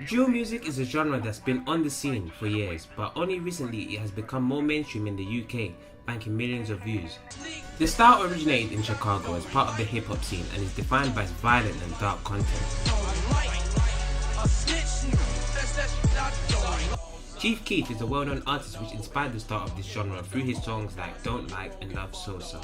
Drill music is a genre that's been on the scene for years, but only recently it has become more mainstream in the UK, banking millions of views. The style originated in Chicago as part of the hip-hop scene and is defined by its violent and dark content. Chief Keef is a well-known artist which inspired the start of this genre through his songs like Don't Like and Love Sosa.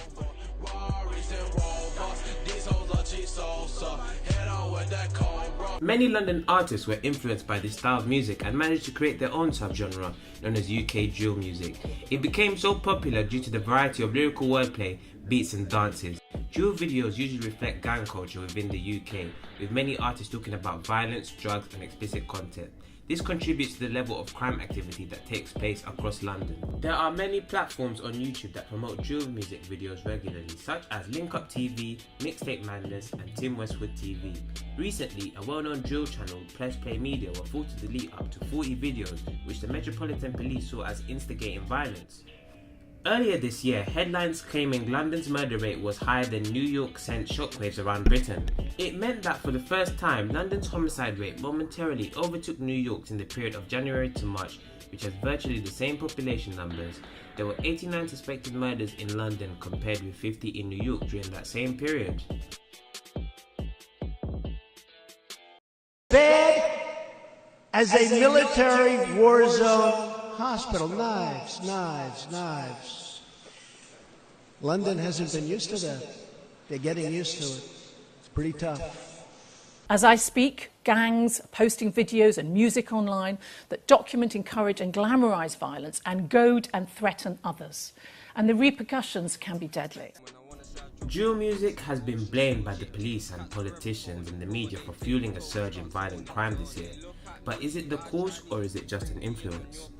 Many London artists were influenced by this style of music and managed to create their own subgenre known as UK drill music. It became so popular due to the variety of lyrical wordplay, beats and dances. Drill videos usually reflect gang culture within the UK, with many artists talking about violence, drugs and explicit content. This contributes to the level of crime activity that takes place across London. There are many platforms on YouTube that promote drill music videos regularly, such as Link Up TV, Mixtape Madness and Tim Westwood TV. Recently, a well-known drill channel, Press Play Media, were forced to delete up to 40 videos which the Metropolitan Police saw as instigating violence. Earlier this year, headlines claiming London's murder rate was higher than New York sent shockwaves around Britain. It meant that for the first time, London's homicide rate momentarily overtook New York's in the period of January to March, which has virtually the same population numbers. There were 89 suspected murders in London compared with 50 in New York during that same period. Bad as a military war zone hospital. Knives, knives, knives. London hasn't been used to that. They're getting used to it. It's pretty tough. As I speak, gangs are posting videos and music online that document, encourage and glamorise violence and goad and threaten others. And the repercussions can be deadly. Drill music has been blamed by the police and politicians and the media for fueling a surge in violent crime this year. But is it the cause or is it just an influence?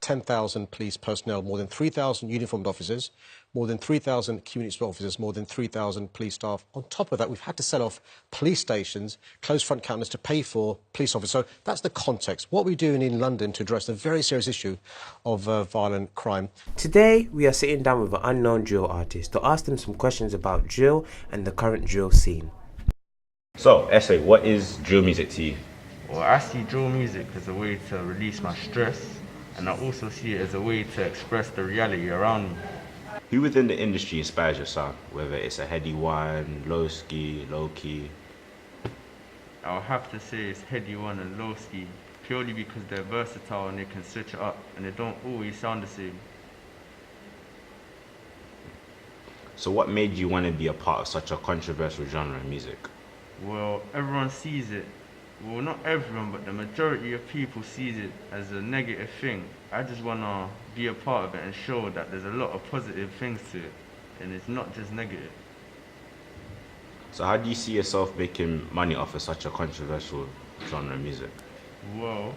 10,000 police personnel, more than 3,000 uniformed officers, more than 3,000 community officers, more than 3,000 police staff. On top of that, we've had to sell off police stations, close front counters to pay for police officers. So that's the context. What we're doing in London to address the very serious issue of violent crime. Today, we are sitting down with an unknown drill artist to ask them some questions about drill and the current drill scene. So, Essay, what is drill music to you? Well, I see drill music as a way to release my stress, and I also see it as a way to express the reality around me. Who within the industry inspires your sound? Whether it's a heady one, low ski, low key? I'll have to say it's heady one and low ski, purely because they're versatile and they can switch it up, and they don't always sound the same. So what made you want to be a part of such a controversial genre of music? Well, everyone sees it. Well, not everyone, but the majority of people sees it as a negative thing. I just want to be a part of it and show that there's a lot of positive things to it, and it's not just negative. So how do you see yourself making money off of such a controversial genre of music? Well,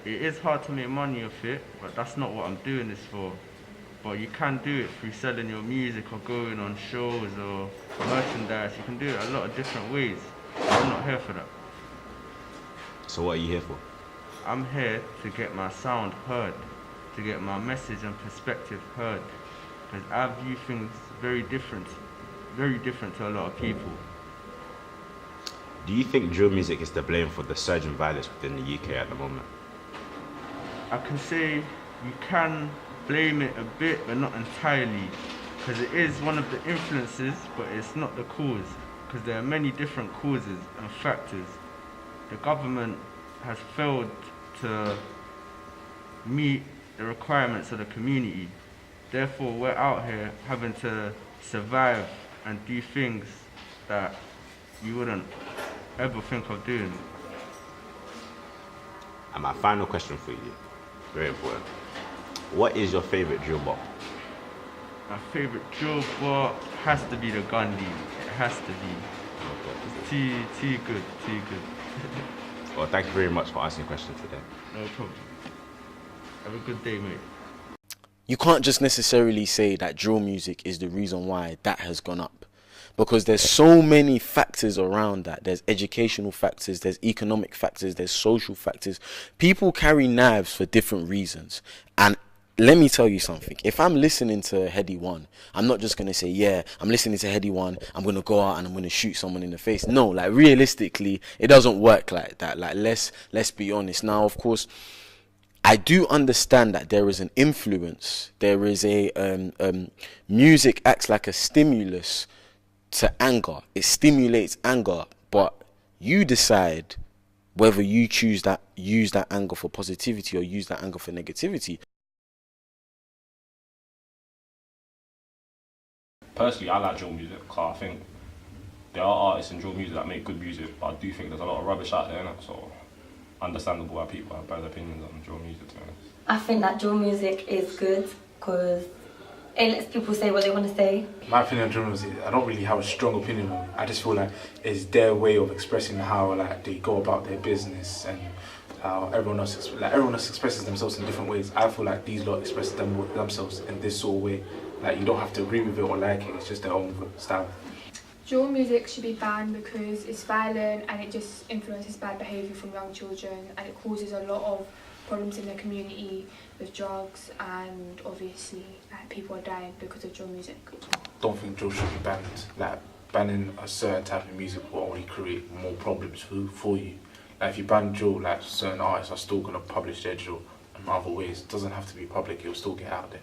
it is hard to make money off it, but that's not what I'm doing this for. But you can do it through selling your music or going on shows or merchandise. You can do it a lot of different ways. I'm not here for that. So what are you here for? I'm here to get my sound heard, to get my message and perspective heard, because I view things very different to a lot of people. Do you think drill music is to blame for the surge in violence within the UK at the moment? I can say you can blame it a bit, but not entirely, because it is one of the influences, but it's not the cause, because there are many different causes and factors. The government has failed to meet the requirements of the community. Therefore, we're out here having to survive and do things that you wouldn't ever think of doing. And my final question for you, very important. What is your favourite drill bop? My favourite drill bop has to be the Gandhi. It has to be. It's too good. Well, thank you very much for asking questions today. No problem. Have a good day, mate. You can't just necessarily say that drill music is the reason why that has gone up, because there's so many factors around that. There's educational factors, there's economic factors, there's social factors. People carry knives for different reasons, and let me tell you something. If I'm listening to Heady One, I'm not just gonna say, yeah, I'm listening to Heady One, I'm gonna go out and I'm gonna shoot someone in the face. No, like realistically, it doesn't work like that. Like let's be honest. Now, of course, I do understand that there is an influence. There is a music acts like a stimulus to anger. It stimulates anger, but you decide whether you use that anger for positivity or use that anger for negativity. Personally, I like drill music because I think there are artists in drill music that make good music, but I do think there's a lot of rubbish out there, innit? So understandable why people have bad opinions on drill music, to be honest. I think that drill music is good because it lets people say what they want to say. My opinion on drill music, I don't really have a strong opinion on it. I just feel like it's their way of expressing how like they go about their business and how everyone else expresses themselves in different ways. I feel like these lot express themselves in this sort of way. Like you don't have to agree with it or like it. It's just their own style. Drill music should be banned because it's violent and it just influences bad behaviour from young children, and it causes a lot of problems in the community with drugs, and obviously like people are dying because of drill music. Don't think drill should be banned. Like banning a certain type of music will only create more problems for you. Like if you ban drill, like certain artists are still gonna publish their drill in other ways. It doesn't have to be public, it'll still get out there.